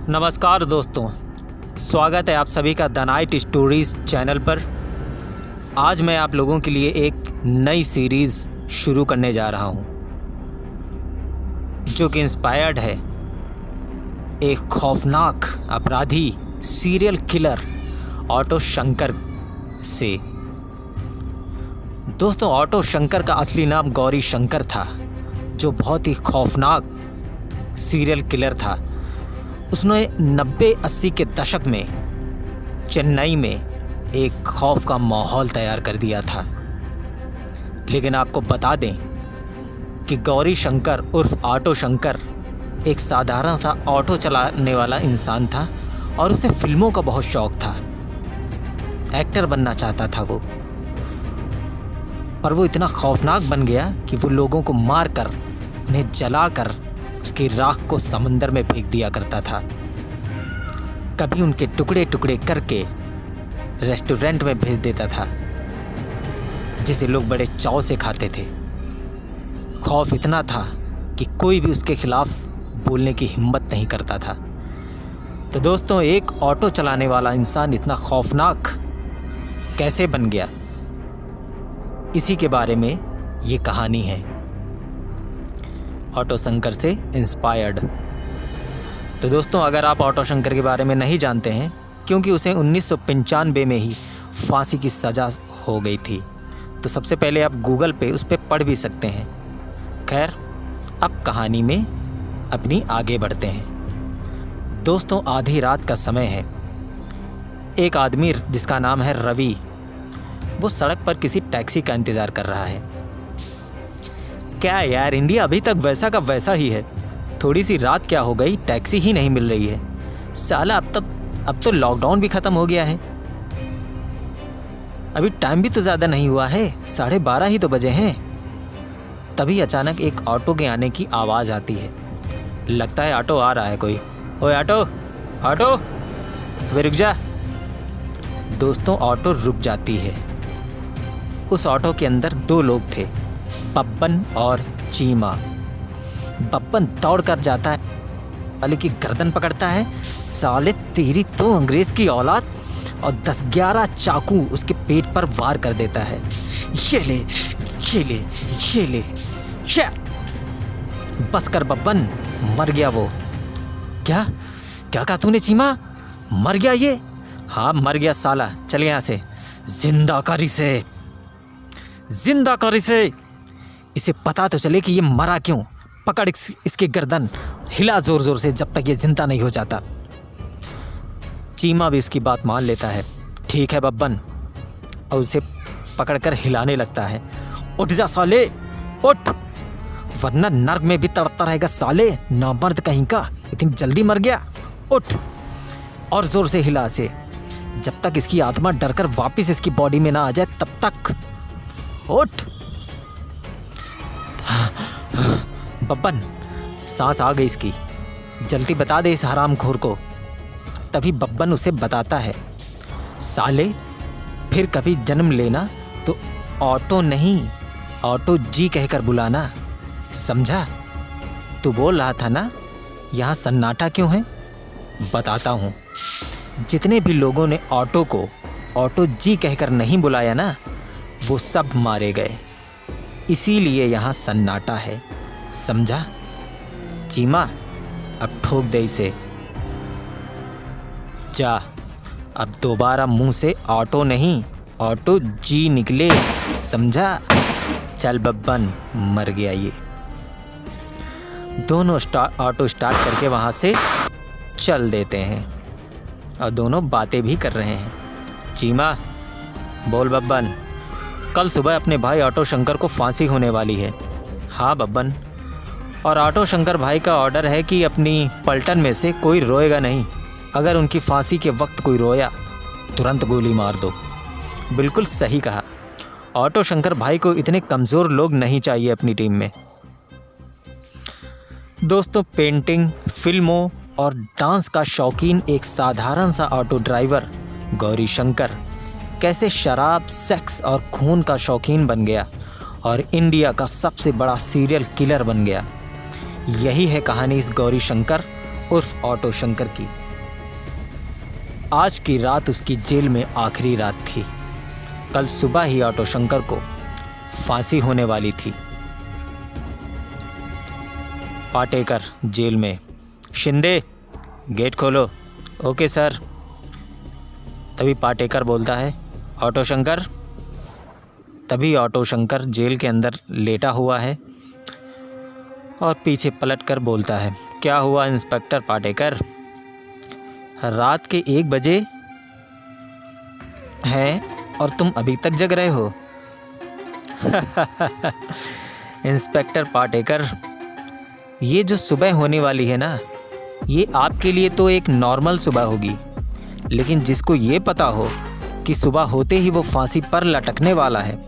नमस्कार दोस्तों, स्वागत है आप सभी का द नाइट स्टोरीज़ चैनल पर। आज मैं आप लोगों के लिए एक नई सीरीज़ शुरू करने जा रहा हूं, जो कि इंस्पायर्ड है एक खौफनाक अपराधी सीरियल किलर ऑटो शंकर से। दोस्तों, ऑटो शंकर का असली नाम गौरी शंकर था, जो बहुत ही खौफनाक सीरियल किलर था। उसने 90-80 के दशक में चेन्नई में एक खौफ का माहौल तैयार कर दिया था। लेकिन आपको बता दें कि गौरी शंकर उर्फ ऑटो शंकर एक साधारण सा ऑटो चलाने वाला इंसान था और उसे फिल्मों का बहुत शौक था। एक्टर बनना चाहता था वो, पर वो इतना खौफनाक बन गया कि वो लोगों को मार कर, उन्हें जलाकर उसकी राख को समंदर में फेंक दिया करता था। कभी उनके टुकड़े टुकड़े करके रेस्टोरेंट में भेज देता था, जिसे लोग बड़े चाव से खाते थे। खौफ इतना था कि कोई भी उसके खिलाफ बोलने की हिम्मत नहीं करता था। तो दोस्तों, एक ऑटो चलाने वाला इंसान इतना खौफनाक कैसे बन गया, इसी के बारे में ये कहानी है, ऑटो शंकर से इंस्पायर्ड। तो दोस्तों, अगर आप ऑटो शंकर के बारे में नहीं जानते हैं, क्योंकि उसे 1995 में ही फांसी की सज़ा हो गई थी, तो सबसे पहले आप गूगल पे उस पर पढ़ भी सकते हैं। खैर, अब कहानी में अपनी आगे बढ़ते हैं। दोस्तों, आधी रात का समय है। एक आदमी जिसका नाम है रवि, वो सड़क पर किसी टैक्सी का इंतज़ार कर रहा है। क्या यार, इंडिया अभी तक वैसा का वैसा ही है। थोड़ी सी रात क्या हो गई, टैक्सी ही नहीं मिल रही है। साला अब तो लॉकडाउन भी ख़त्म हो गया है। अभी टाइम भी तो ज़्यादा नहीं हुआ है, 12:30 ही तो बजे हैं। तभी अचानक एक ऑटो के आने की आवाज़ आती है। लगता है ऑटो आ रहा है कोई। ओए ऑटो, ऑटो, अबे रुक जा। दोस्तों, ऑटो रुक जाती है। उस ऑटो के अंदर 2 लोग थे, बब्बन और चीमा। बब्बन दौड़ कर जाता है, साले की गर्दन पकड़ता है। साले तेरी तो अंग्रेज़ की औलाद, और 10-11 चाकू उसके पेट पर वार कर देता है। ये ले, ये ले, ये ले, ये। बस कर बब्बन, मर गया वो। क्या क्या कहा तूने चीमा? मर गया ये? हाँ, मर गया साला। चल यहाँ से, जिंदा कर इसे, जिंदा कर इसे। इसे पता तो चले कि ये मरा क्यों। पकड़ इसके गर्दन, हिला ज़ोर ज़ोर से जब तक ये जिंदा नहीं हो जाता। चीमा भी इसकी बात मान लेता है। ठीक है बब्बन, और उसे पकड़कर हिलाने लगता है। उठ जा साले, उठ, वरना नर्क में भी तड़पता रहेगा साले, नामर्द कहीं का। इतनी जल्दी मर गया? उठ, और ज़ोर से हिला से, जब तक इसकी आत्मा डरकर वापस इसकी बॉडी में ना आ जाए तब तक। उठ। बब्बन, सांस आ गई इसकी, जल्दी बता दे इस हरामखोर को। तभी बब्बन उसे बताता है, साले फिर कभी जन्म लेना तो ऑटो नहीं, ऑटो जी कहकर बुलाना, समझा? तू बोल रहा था ना यहाँ सन्नाटा क्यों है? बताता हूँ। जितने भी लोगों ने ऑटो को ऑटो जी कहकर नहीं बुलाया ना, वो सब मारे गए, इसीलिए यहाँ सन्नाटा है, समझा? चीमा, अब ठोक दे इसे। जा, अब दोबारा मुंह से ऑटो नहीं, ऑटो जी निकले, समझा? चल बब्बन, मर गया ये। दोनों ऑटो स्टार्ट करके वहाँ से चल देते हैं, और दोनों बातें भी कर रहे हैं। चीमा, बोल बब्बन, कल सुबह अपने भाई ऑटो शंकर को फांसी होने वाली है। हाँ बब्बन, और ऑटो शंकर भाई का ऑर्डर है कि अपनी पलटन में से कोई रोएगा नहीं। अगर उनकी फांसी के वक्त कोई रोया, तुरंत गोली मार दो। बिल्कुल सही कहा। ऑटो शंकर भाई को इतने कमज़ोर लोग नहीं चाहिए अपनी टीम में। दोस्तों, पेंटिंग, फिल्मों और डांस का शौकीन एक साधारण सा ऑटो ड्राइवर गौरी शंकर कैसे शराब, सेक्स और खून का शौकीन बन गया और इंडिया का सबसे बड़ा सीरियल किलर बन गया। यही है कहानी इस गौरी शंकर उर्फ ऑटो शंकर की। आज की रात उसकी जेल में आखिरी रात थी। कल सुबह ही ऑटो शंकर को फांसी होने वाली थी। पाटेकर जेल में। शिंदे, गेट खोलो। Okay sir. तभी पाटेकर बोलता है, ऑटो शंकर। तभी ऑटो शंकर जेल के अंदर लेटा हुआ है और पीछे पलटकर बोलता है, क्या हुआ इंस्पेक्टर पाटेकर? रात के 1 बजे है और तुम अभी तक जग रहे हो? इंस्पेक्टर पाटेकर, ये जो सुबह होने वाली है ना, ये आपके लिए तो एक नॉर्मल सुबह होगी, लेकिन जिसको ये पता हो कि सुबह होते ही वो फांसी पर लटकने वाला है,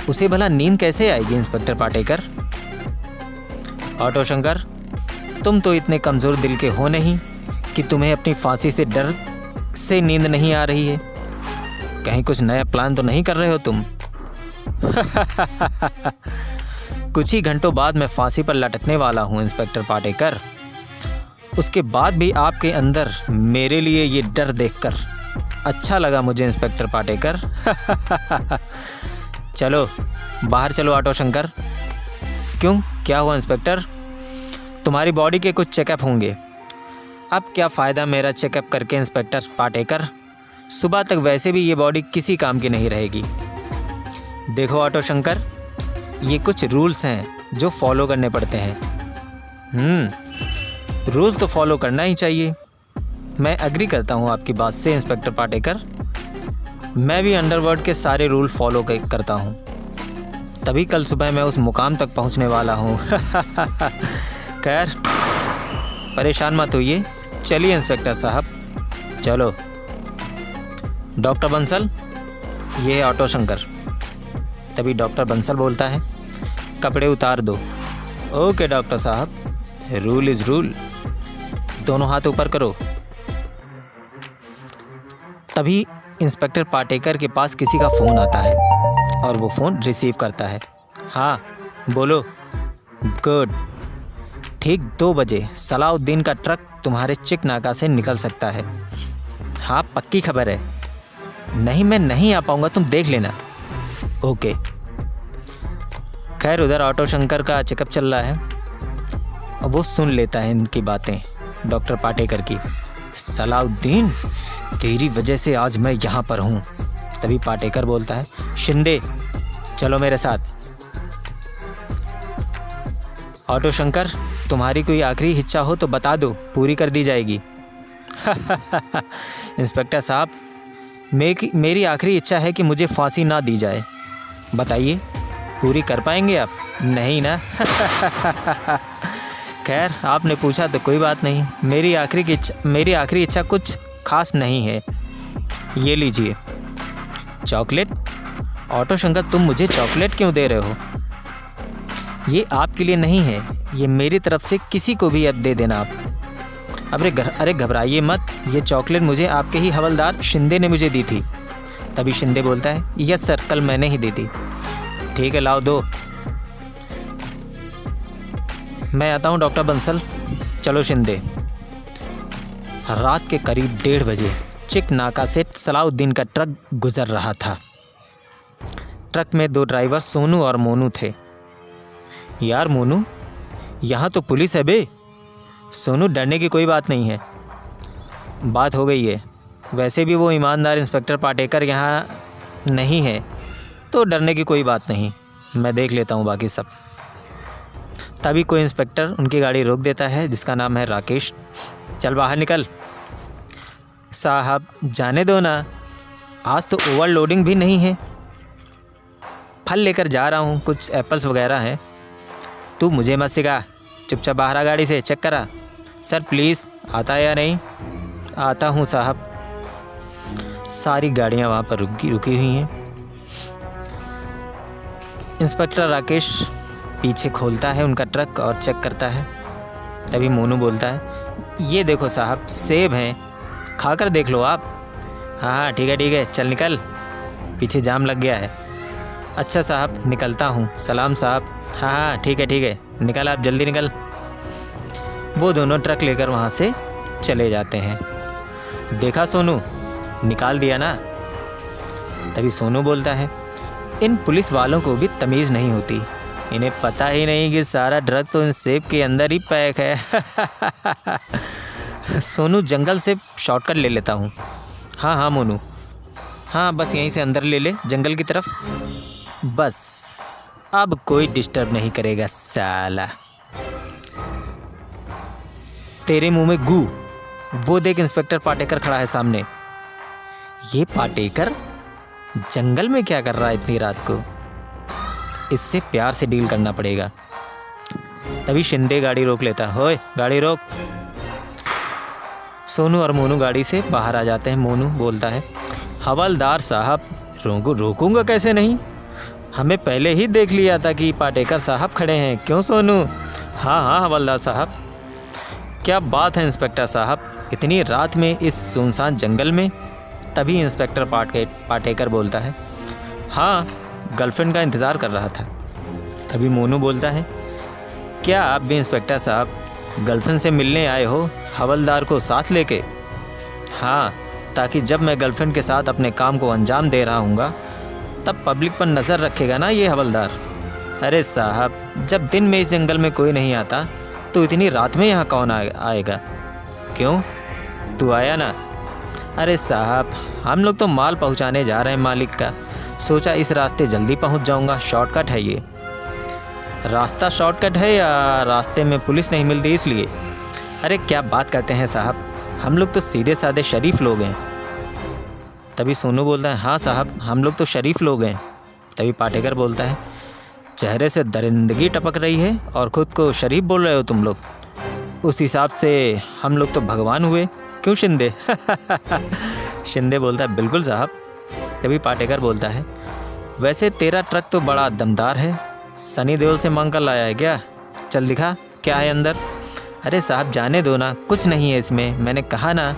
उसे भला नींद कैसे आएगी इंस्पेक्टर पाटेकर? ऑटो शंकर, तुम तो इतने कमज़ोर दिल के हो नहीं कि तुम्हें अपनी फांसी से डर से नींद नहीं आ रही है। कहीं कुछ नया प्लान तो नहीं कर रहे हो तुम? कुछ ही घंटों बाद मैं फांसी पर लटकने वाला हूँ इंस्पेक्टर पाटेकर। उसके बाद भी आपके अंदर मेरे लिए ये डर देखकर अच्छा लगा मुझे इंस्पेक्टर पाटेकर। चलो बाहर चलो ऑटो शंकर। क्यों, क्या हुआ इंस्पेक्टर? तुम्हारी बॉडी के कुछ चेकअप होंगे। अब क्या फ़ायदा मेरा चेकअप करके इंस्पेक्टर पाटेकर? सुबह तक वैसे भी ये बॉडी किसी काम की नहीं रहेगी। देखो ऑटो शंकर, ये कुछ रूल्स हैं जो फॉलो करने पड़ते हैं। रूल्स तो फॉलो करना ही चाहिए। मैं एग्री करता हूँ आपकी बात से इंस्पेक्टर पाटेकर। मैं भी अंडरवर्ल्ड के सारे रूल फॉलो करता हूँ, तभी कल सुबह मैं उस मुकाम तक पहुँचने वाला हूँ। खैर परेशान मत होइए। चलिए इंस्पेक्टर साहब, चलो। डॉक्टर बंसल, ये है ऑटो शंकर। तभी डॉक्टर बंसल बोलता है, कपड़े उतार दो। ओके डॉक्टर साहब, रूल इज़ रूल। दोनों हाथ ऊपर करो। तभी इंस्पेक्टर पाटेकर के पास किसी का फ़ोन आता है और वो फ़ोन रिसीव करता है। हाँ बोलो। गुड। ठीक 2 बजे सलाउद्दीन का ट्रक तुम्हारे चिक नाका से निकल सकता है। हाँ पक्की खबर है। नहीं मैं नहीं आ पाऊँगा, तुम देख लेना। ओके। खैर उधर ऑटो शंकर का चेकअप चल रहा है और वो सुन लेता है इनकी बातें डॉक्टर पाटेकर की। सलाउद्दीन, तेरी वजह से आज मैं यहाँ पर हूँ। तभी पाटेकर बोलता है, शिंदे चलो मेरे साथ। ऑटो शंकर, तुम्हारी कोई आखिरी इच्छा हो तो बता दो, पूरी कर दी जाएगी। इंस्पेक्टर साहब, मेरी आखिरी इच्छा है कि मुझे फांसी ना दी जाए। बताइए, पूरी कर पाएंगे आप? नहीं ना? खैर आपने पूछा तो कोई बात नहीं। मेरी आखिरी इच्छा कुछ खास नहीं है। ये लीजिए चॉकलेट। ऑटो शंकर, तुम मुझे चॉकलेट क्यों दे रहे हो? ये आपके लिए नहीं है, ये मेरी तरफ से किसी को भी अब दे देना आप। अरे घबराइए मत, ये चॉकलेट मुझे आपके ही हवलदार शिंदे ने मुझे दी थी। तभी शिंदे बोलता है, यस सर, कल मैंने ही दी थी। ठीक है लाओ दो। मैं आता हूँ डॉक्टर बंसल। चलो शिंदे। रात के करीब 1:30 बजे चिक नाका से सलाउद्दीन का ट्रक गुजर रहा था। ट्रक में 2 ड्राइवर सोनू और मोनू थे। यार मोनू, यहाँ तो पुलिस है बे। सोनू, डरने की कोई बात नहीं है, बात हो गई है। वैसे भी वो ईमानदार इंस्पेक्टर पाटेकर यहाँ नहीं है, तो डरने की कोई बात नहीं, मैं देख लेता हूँ बाकी सब। तभी कोई इंस्पेक्टर उनकी गाड़ी रोक देता है, जिसका नाम है राकेश। चल बाहर निकल। साहब जाने दो ना, आज तो ओवरलोडिंग भी नहीं है। फल लेकर जा रहा हूँ, कुछ एप्पल्स वगैरह हैं। तू मुझे मत सिखा, चुपचाप बाहर आ गाड़ी से, चेक करा। सर प्लीज़, आता है या नहीं? आता हूँ साहब। सारी गाड़ियाँ वहाँ पर रुकी हुई हैं। इंस्पेक्टर राकेश पीछे खोलता है उनका ट्रक और चेक करता है। तभी मोनू बोलता है, ये देखो साहब, सेब हैं, खाकर देख लो आप। हाँ ठीक है, चल निकल, पीछे जाम लग गया है। अच्छा साहब, निकलता हूँ। सलाम साहब। हाँ ठीक है, निकल आप, जल्दी निकल। वो दोनों ट्रक लेकर वहाँ से चले जाते हैं। देखा सोनू, निकाल दिया ना। तभी सोनू बोलता है, इन पुलिस वालों को भी तमीज़ नहीं होती, इन्हें पता ही नहीं कि सारा ड्रग तो इन सेब के अंदर ही पैक है। सोनू, जंगल से शॉर्टकट ले लेता हूँ। हाँ हाँ मोनू, हाँ बस यहीं से अंदर ले ले, जंगल की तरफ। बस अब कोई डिस्टर्ब नहीं करेगा साला। तेरे मुंह में गू। वो देख, इंस्पेक्टर पाटेकर खड़ा है सामने। ये पाटेकर जंगल में क्या कर रहा है इतनी रात को? इससे प्यार से डील करना पड़ेगा। तभी शिंदे गाड़ी रोक लेता है। होए, गाड़ी रोक। सोनू और मोनू गाड़ी से बाहर आ जाते हैं। मोनू बोलता है, हवलदार साहब, रोकूंगा कैसे नहीं, हमें पहले ही देख लिया था कि पाटेकर साहब खड़े हैं। क्यों सोनू? हाँ हाँ हवलदार साहब। क्या बात है इंस्पेक्टर साहब, इतनी रात में इस सुनसान जंगल में? तभी इंस्पेक्टर पाटेकर बोलता है, हाँ गर्लफ्रेंड का इंतज़ार कर रहा था। तभी मोनू बोलता है, क्या आप भी इंस्पेक्टर साहब गर्लफ्रेंड से मिलने आए हो हवलदार को साथ लेके? हाँ, ताकि जब मैं गर्लफ्रेंड के साथ अपने काम को अंजाम दे रहा हूँगा तब पब्लिक पर नज़र रखेगा ना ये हवलदार। अरे साहब, जब दिन में इस जंगल में कोई नहीं आता तो इतनी रात में यहाँ कौन आएगा? क्यों, तू आया ना? अरे साहब, हम लोग तो माल पहुँचाने जा रहे हैं मालिक का, सोचा इस रास्ते जल्दी पहुँच जाऊँगा, शॉर्टकट है ये। रास्ता शॉर्टकट है या रास्ते में पुलिस नहीं मिलती इसलिए? अरे क्या बात करते हैं साहब, हम लोग तो सीधे साधे शरीफ लोग हैं। तभी सोनू बोलता है, हाँ साहब, हम लोग तो शरीफ लोग हैं। तभी पाटेकर बोलता है, चेहरे से दरिंदगी टपक रही है और ख़ुद को शरीफ बोल रहे हो तुम लोग, उस हिसाब से हम लोग तो भगवान हुए, क्यों शिंदे? शिंदे बोलता है, बिल्कुल साहब। तभी पाटेकर बोलता है, वैसे तेरा ट्रक तो बड़ा दमदार है, सनी देओल से मांग कर लाया है क्या? चल दिखा क्या है अंदर। अरे साहब जाने दो ना, कुछ नहीं है इसमें, मैंने कहा ना।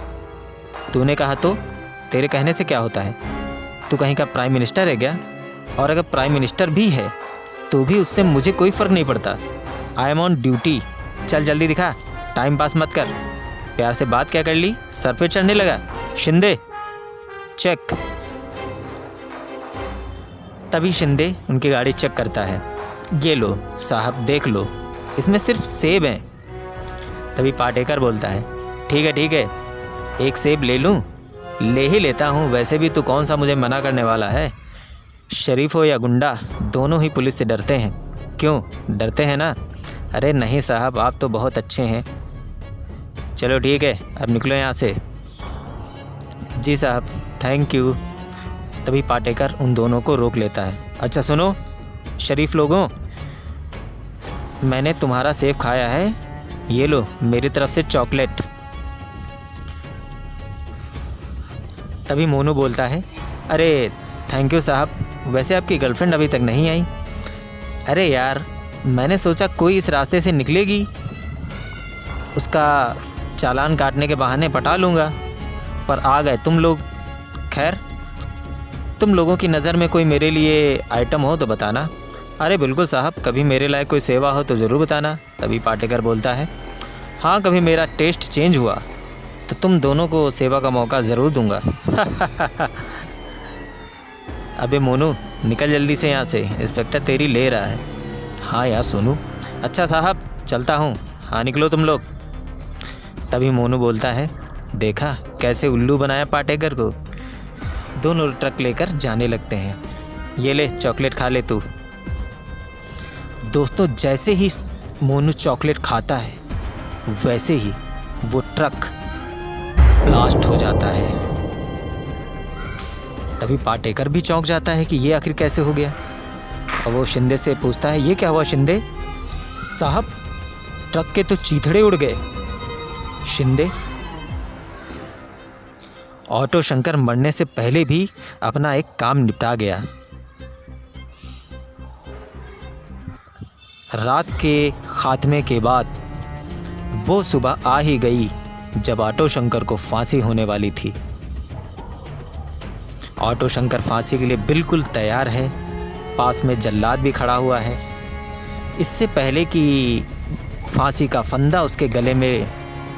तूने कहा तो तेरे कहने से क्या होता है? तू कहीं का प्राइम मिनिस्टर है क्या? और अगर प्राइम मिनिस्टर भी है तो भी उससे मुझे कोई फ़र्क नहीं पड़ता। I am on duty. चल जल्दी दिखा, टाइम पास मत कर। प्यार से बात क्या कर ली, सर पे चढ़ने लगा। शिंदे चेक। तभी शिंदे उनकी गाड़ी चेक करता है। ये लो साहब, देख लो, इसमें सिर्फ सेब हैं। तभी पाटेकर बोलता है, ठीक है, एक सेब ले लूँ? ले ही लेता हूँ, वैसे भी तू कौन सा मुझे मना करने वाला है। शरीफ हो या गुंडा, दोनों ही पुलिस से डरते हैं। क्यों डरते हैं ना? अरे नहीं साहब, आप तो बहुत अच्छे हैं। चलो ठीक है, अब निकलो यहाँ से। जी साहब, थैंक यू। तभी पाटेकर उन दोनों को रोक लेता है। अच्छा सुनो शरीफ लोगों, मैंने तुम्हारा सेब खाया है, ये लो मेरी तरफ से चॉकलेट। तभी मोनू बोलता है, अरे थैंक यू साहब, वैसे आपकी गर्लफ्रेंड अभी तक नहीं आई? अरे यार, मैंने सोचा कोई इस रास्ते से निकलेगी, उसका चालान काटने के बहाने पटा लूँगा, पर आ गए तुम लोग। खैर, तुम लोगों की नज़र में कोई मेरे लिए आइटम हो तो बताना। अरे बिल्कुल साहब, कभी मेरे लायक कोई सेवा हो तो ज़रूर बताना। तभी पाटेकर बोलता है, हाँ कभी मेरा टेस्ट चेंज हुआ तो तुम दोनों को सेवा का मौका ज़रूर दूंगा। अबे मोनू, निकल जल्दी से यहाँ से, इंस्पेक्टर तेरी ले रहा है। हाँ यार सोनू। अच्छा साहब, चलता हूँ। हाँ निकलो तुम लोग। तभी मोनू बोलता है, देखा कैसे उल्लू बनाया पाटेकर को। दोनों ट्रक लेकर जाने लगते हैं। ये ले चॉकलेट खा ले तू। दोस्तों, जैसे ही मोनू चॉकलेट खाता है वैसे ही वो ट्रक ब्लास्ट हो जाता है। तभी पाटेकर भी चौंक जाता है कि ये आखिर कैसे हो गया, और वो शिंदे से पूछता है, ये क्या हुआ शिंदे? साहब, ट्रक के तो चीथड़े उड़ गए। शिंदे, ऑटो शंकर मरने से पहले भी अपना एक काम निपटा गया। रात के खात्मे के बाद वो सुबह आ ही गई जब ऑटो शंकर को फांसी होने वाली थी। ऑटो शंकर फांसी के लिए बिल्कुल तैयार है, पास में जल्लाद भी खड़ा हुआ है। इससे पहले कि फांसी का फंदा उसके गले में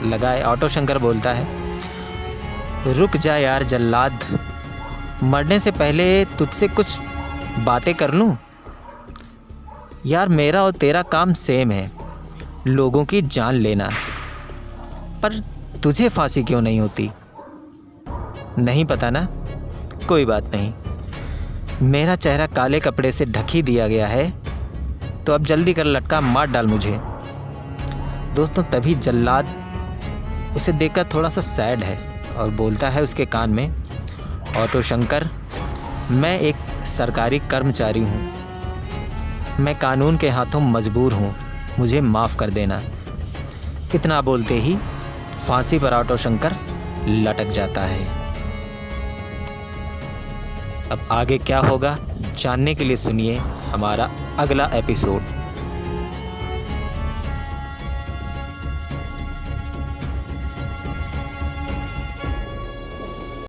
लगाए ऑटो शंकर बोलता है, रुक जा यार जल्लाद, मरने से पहले तुझसे कुछ बातें कर लूँ। यार मेरा और तेरा काम सेम है, लोगों की जान लेना, पर तुझे फांसी क्यों नहीं होती? नहीं पता ना, कोई बात नहीं, मेरा चेहरा काले कपड़े से ढक ही दिया गया है, तो अब जल्दी कर लटका मार डाल मुझे। दोस्तों तभी जल्लाद उसे देखकर थोड़ा सा सैड है और बोलता है उसके कान में, ऑटो शंकर, मैं एक सरकारी कर्मचारी हूँ, मैं कानून के हाथों मजबूर हूँ, मुझे माफ़ कर देना। इतना बोलते ही फांसी पर ऑटो शंकर लटक जाता है। अब आगे क्या होगा जानने के लिए सुनिए हमारा अगला एपिसोड।